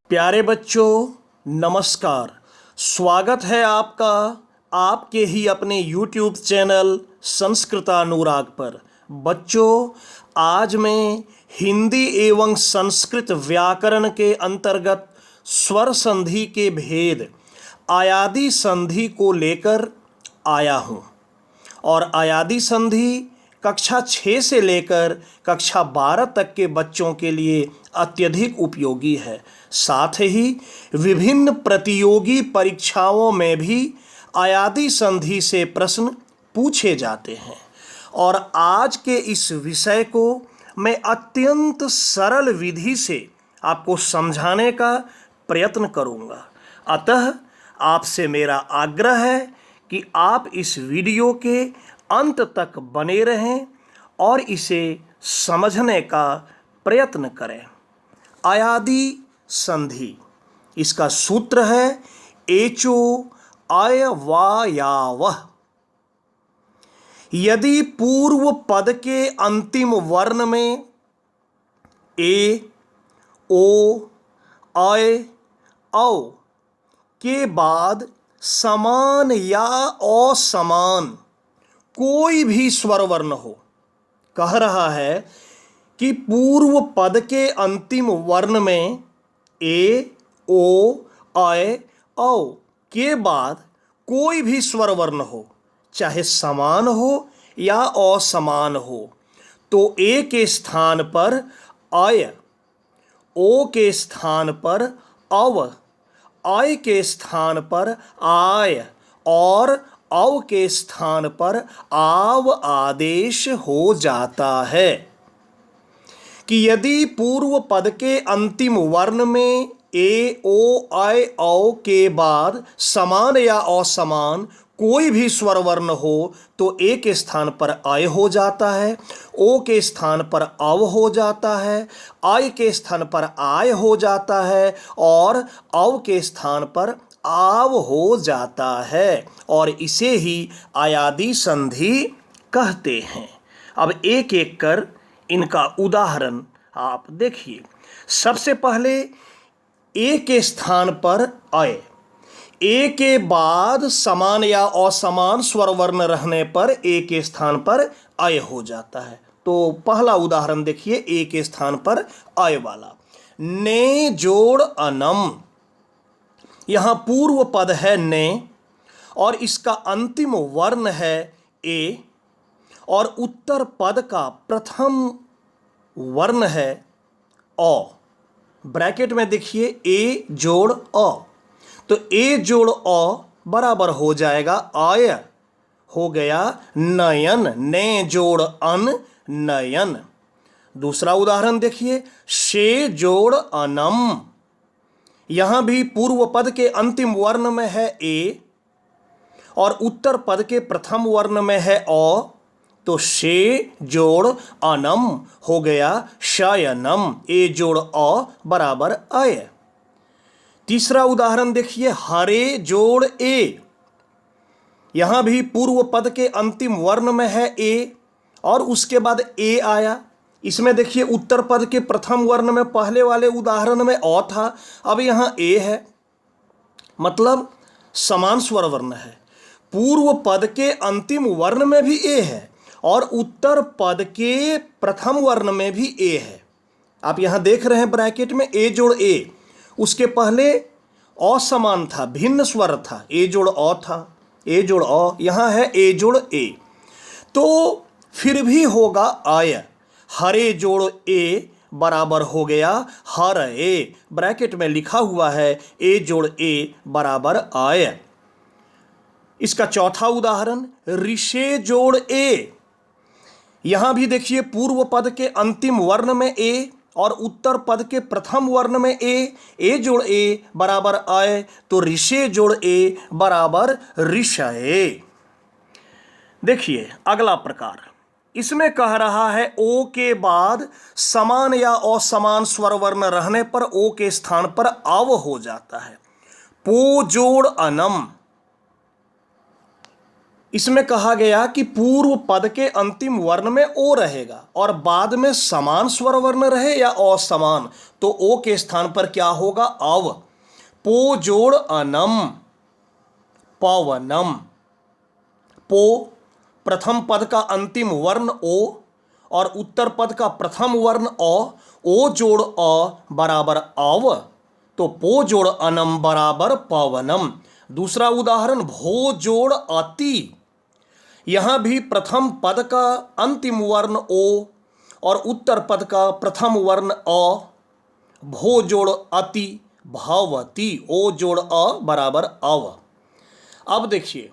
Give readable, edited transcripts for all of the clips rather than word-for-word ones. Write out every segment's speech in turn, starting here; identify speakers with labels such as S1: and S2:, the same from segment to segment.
S1: प्यारे बच्चों, नमस्कार। स्वागत है आपका आपके ही अपने YouTube चैनल संस्कृतानुराग पर। बच्चों, आज मैं हिंदी एवं संस्कृत व्याकरण के अंतर्गत स्वर संधि के भेद आयादी संधि को लेकर आया हूँ। और आयादी संधि कक्षा 6 से लेकर कक्षा 12 तक के बच्चों के लिए अत्यधिक उपयोगी है। साथ ही विभिन्न प्रतियोगी परीक्षाओं में भी आयादी संधि से प्रश्न पूछे जाते हैं। और आज के इस विषय को मैं अत्यंत सरल विधि से आपको समझाने का प्रयत्न करूंगा। अतः आपसे मेरा आग्रह है कि आप इस वीडियो के अंत तक बने रहें और इसे समझने का प्रयत्न करें। आयादी संधि, इसका सूत्र है एचो अयवायावः। यदि पूर्व पद के अंतिम वर्ण में ए, ओ, अय, औ के बाद समान या असमान कोई भी स्वर वर्ण हो, कह रहा है कि पूर्व पद के अंतिम वर्ण में ए, ओ, अय, औ के बाद कोई भी स्वर वर्ण हो, चाहे समान हो या असमान हो, तो ए के स्थान पर अय, ओ के स्थान पर अव, अय के स्थान पर आय और औ के स्थान पर आव आदेश हो जाता है। कि यदि पूर्व पद के अंतिम वर्ण में ए, ओ, अय, औ के बाद समान या असमान कोई भी स्वर वर्ण हो तो ए के स्थान पर अय हो जाता है, ओ के स्थान पर अव हो जाता है, अय के स्थान पर आय हो जाता है और औ के स्थान पर आव हो जाता है। और इसे ही आयादी संधि कहते हैं। अब एक एक कर इनका उदाहरण आप देखिए। सबसे पहले ए के स्थान पर अय, ए के बाद समान या असमान स्वर वर्ण रहने पर ए के स्थान पर अय हो जाता है। तो पहला उदाहरण देखिए, ए के स्थान पर अय वाला। ने जोड़ अनम, यहां पूर्व पद है ने और इसका अंतिम वर्ण है ए और उत्तर पद का प्रथम वर्ण है अ। ब्रैकेट में देखिए ए जोड़ अ, तो ए जोड़ अ बराबर हो जाएगा आय, हो गया नयन। ने जोड़ अन नयन। दूसरा उदाहरण देखिए, शे जोड़ अनम, यहां भी पूर्व पद के अंतिम वर्ण में है ए और उत्तर पद के प्रथम वर्ण में है अ, तो शे जोड़ अनम हो गया शयनम। ए जोड़ अ बराबर अय। तीसरा उदाहरण देखिए, हरे जोड़ ए, यहां भी पूर्व पद के अंतिम वर्ण में है ए और उसके बाद ए आया। इसमें देखिए उत्तर पद के प्रथम वर्ण में पहले वाले उदाहरण में अ था, अब यहां ए है, मतलब समान स्वर वर्ण है। पूर्व पद के अंतिम वर्ण में भी ए है और उत्तर पद के प्रथम वर्ण में भी ए है। आप यहां देख रहे हैं ब्रैकेट में ए जोड़ ए, उसके पहले असमान था, भिन्न स्वर था, ए जोड़ अ था, ए जोड़ अ, यहां है ए जोड़ ए, तो फिर भी होगा आय। हरे जोड़ ए बराबर हो गया हर ए, ब्रैकेट में लिखा हुआ है ए जोड़ ए बराबर आय। इसका चौथा उदाहरण, ऋषे जोड़ ए, यहां भी देखिए पूर्व पद के अंतिम वर्ण में ए और उत्तर पद के प्रथम वर्ण में ए जोड़ ए बराबर आय, तो ऋषे जोड़ ए बराबर ऋषये। देखिए अगला प्रकार, इसमें कह रहा है ओ के बाद समान या असमान स्वर वर्ण रहने पर ओ के स्थान पर अव हो जाता है। पो जोड़ अनम, इसमें कहा गया कि पूर्व पद के अंतिम वर्ण में ओ रहेगा और बाद में समान स्वर वर्ण रहे या असमान, तो ओ के स्थान पर क्या होगा? अव। पो जोड़ अनम, पवनम। पो प्रथम पद का अंतिम वर्ण ओ और उत्तर पद का प्रथम वर्ण अ, ओ जोड़ अ बराबर अव, तो पो जोड़ अनम बराबर पवनम। दूसरा उदाहरण, भो जोड़ अति। यहां भी प्रथम पद का अंतिम वर्ण ओ और उत्तर पद का प्रथम वर्ण अ, भो जोड़ अति भवती, ओ जोड़ अ बराबर अव। अब देखिए,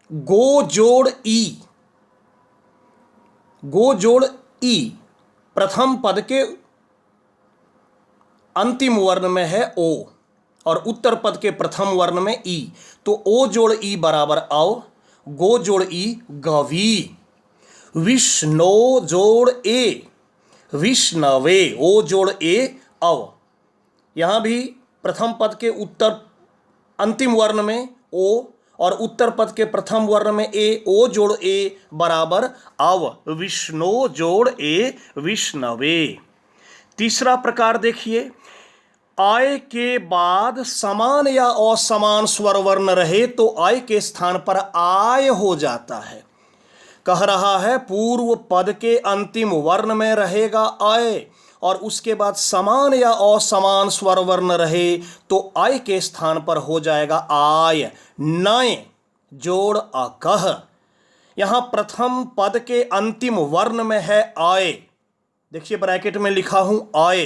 S1: गो जोड़ ई, गो जोड़ ई प्रथम पद के अंतिम वर्ण में है ओ और उत्तर पद के प्रथम वर्ण में ई, तो ओ जोड़ ई बराबर अव, गो जोड़ ई गवी। विष्णो जोड़ ए विष्णवे, ओ जोड़ ए अव। यहां भी प्रथम पद के उत्तर अंतिम वर्ण में ओ और उत्तर पद के प्रथम वर्ण में ए, ओ जोड़ ए बराबर अव, विष्णु जोड़ ए विष्णवे। तीसरा प्रकार देखिए, आय के बाद समान या असमान स्वर वर्ण रहे तो आय के स्थान पर आय हो जाता है। कह रहा है पूर्व पद के अंतिम वर्ण में रहेगा आय और उसके बाद समान या असमान स्वर वर्ण रहे तो आय के स्थान पर हो जाएगा आय। नय जोड़ अकह, यहां प्रथम पद के अंतिम वर्ण में है आय, देखिए ब्रैकेट में लिखा हूं आय,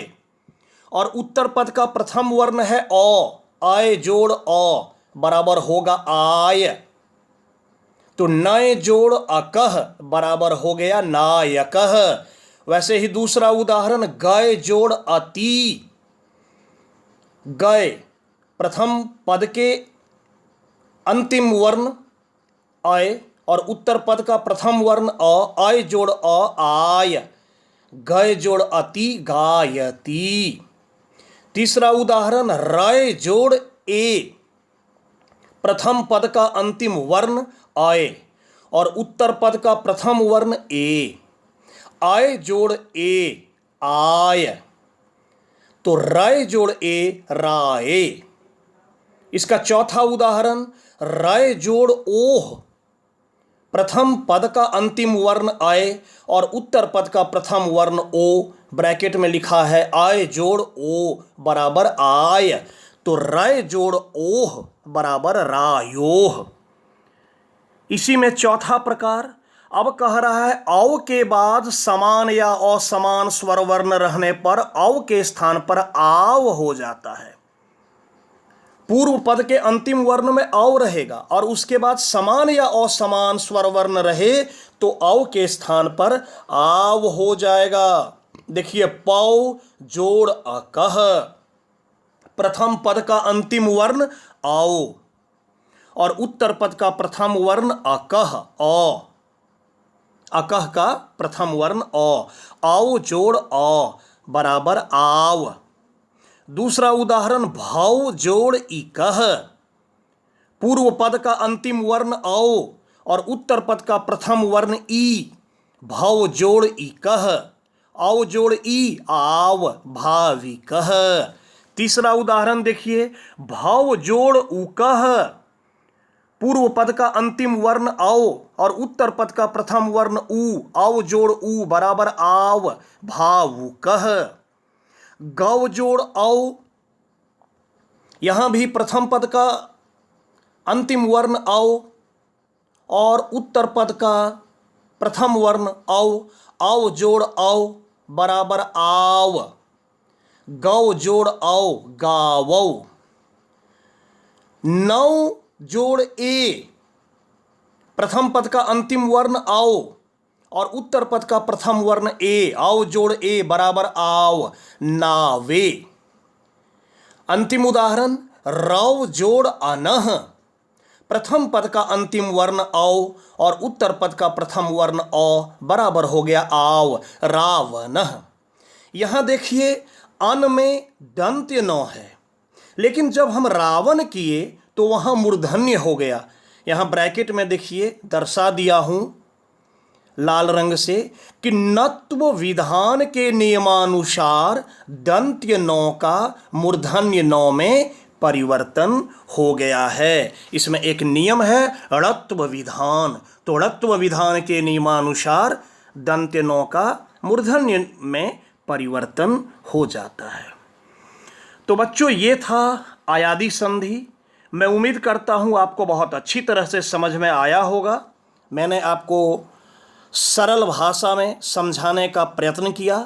S1: और उत्तर पद का प्रथम वर्ण है अ, आय जोड़ अ बराबर होगा आय, तो नय जोड़ अकह बराबर हो गया नायकह। वैसे ही दूसरा उदाहरण, गय जोड़ अति। गय प्रथम पद के अंतिम वर्ण आय और उत्तर पद का प्रथम वर्ण अ, आय जोड़ अ आय, गय जोड़ अति गायती। तीसरा उदाहरण, रय जोड़ ए, प्रथम पद का अंतिम वर्ण आय और उत्तर पद का प्रथम वर्ण ए, आय जोड़ ए आय, तो रय जोड़ ए राय। इसका चौथा उदाहरण, रय जोड़ ओह, प्रथम पद का अंतिम वर्ण आय और उत्तर पद का प्रथम वर्ण ओ, ब्रैकेट में लिखा है आय जोड़ ओ बराबर आय, तो रय जोड़ ओह बराबर रायोह। इसी में चौथा प्रकार, अब कह रहा है औ के बाद समान या असमान स्वर वर्ण रहने पर औ के स्थान पर आव हो जाता है। पूर्व पद के अंतिम वर्ण में औ रहेगा और उसके बाद समान या असमान स्वर वर्ण रहे तो औ के स्थान पर आव हो जाएगा। देखिए, पौ जोड़ अकह, प्रथम पद का अंतिम वर्ण औ और उत्तर पद का प्रथम वर्ण अकह अ, अकह का प्रथम वर्ण अ, औ जोड़ अ बराबर आव। दूसरा उदाहरण, भौ जोड़ इकह, पूर्व पद का अंतिम वर्ण औ और उत्तर पद का प्रथम वर्ण ई, भौ जोड़ इकह, औ जोड़ ई आव भाविकह। तीसरा उदाहरण देखिए, भौ जोड़ उकह, पूर्व पद का अंतिम वर्ण औ और उत्तर पद का प्रथम वर्ण ऊ, औ जोड़ ऊ बराबर आव भावुकह। गौ जोड़ औ, यहां भी प्रथम पद का अंतिम वर्ण औ और उत्तर पद का प्रथम वर्ण औ, औ जोड़ औ बराबर आव, गौ जोड़ औ गावौ। नौ जोड़ ए, प्रथम पद का अंतिम वर्ण औ और उत्तर पद का प्रथम वर्ण ए, औ जोड़ ए बराबर आव नावे। अंतिम उदाहरण, रौ जोड़ अनह, प्रथम पद का अंतिम वर्ण औ और उत्तर पद का प्रथम वर्ण अ बराबर हो गया आव रावणः। यहां देखिए, अन में दंत्य न है, लेकिन जब हम रावण किए तो वहां मूर्धन्य हो गया, यहाँ ब्रैकेट में देखिए दर्शा दिया हूँ लाल रंग से कि नत्व विधान के नियमानुसार दंत्य नौ का मूर्धन्य नौ में परिवर्तन हो गया है। इसमें एक नियम है णत्व विधान, तो णत्व विधान के नियमानुसार दंत्य नौ का मूर्धन्य में परिवर्तन हो जाता है। तो बच्चों ये था आयादी संधि। मैं उम्मीद करता हूँ आपको बहुत अच्छी तरह से समझ में आया होगा। मैंने आपको सरल भाषा में समझाने का प्रयत्न किया।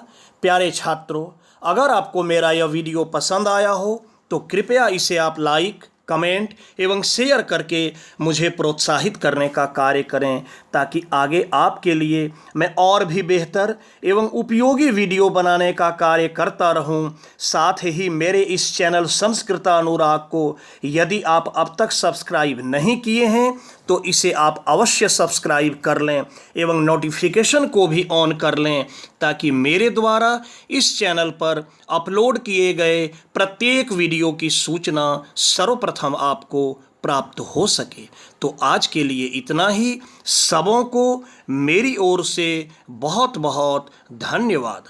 S1: प्यारे छात्रों, अगर आपको मेरा यह वीडियो पसंद आया हो तो कृपया इसे आप लाइक, कमेंट एवं शेयर करके मुझे प्रोत्साहित करने का कार्य करें, ताकि आगे आपके लिए मैं और भी बेहतर एवं उपयोगी वीडियो बनाने का कार्य करता रहूं। साथ ही मेरे इस चैनल संस्कृत अनुराग को यदि आप अब तक सब्सक्राइब नहीं किए हैं तो इसे आप अवश्य सब्सक्राइब कर लें एवं नोटिफिकेशन को भी ऑन कर लें, ताकि मेरे द्वारा इस चैनल पर अपलोड किए गए प्रत्येक वीडियो की सूचना सर्वप्रथम आपको प्राप्त हो सके। तो आज के लिए इतना ही। सबों को मेरी ओर से बहुत बहुत धन्यवाद।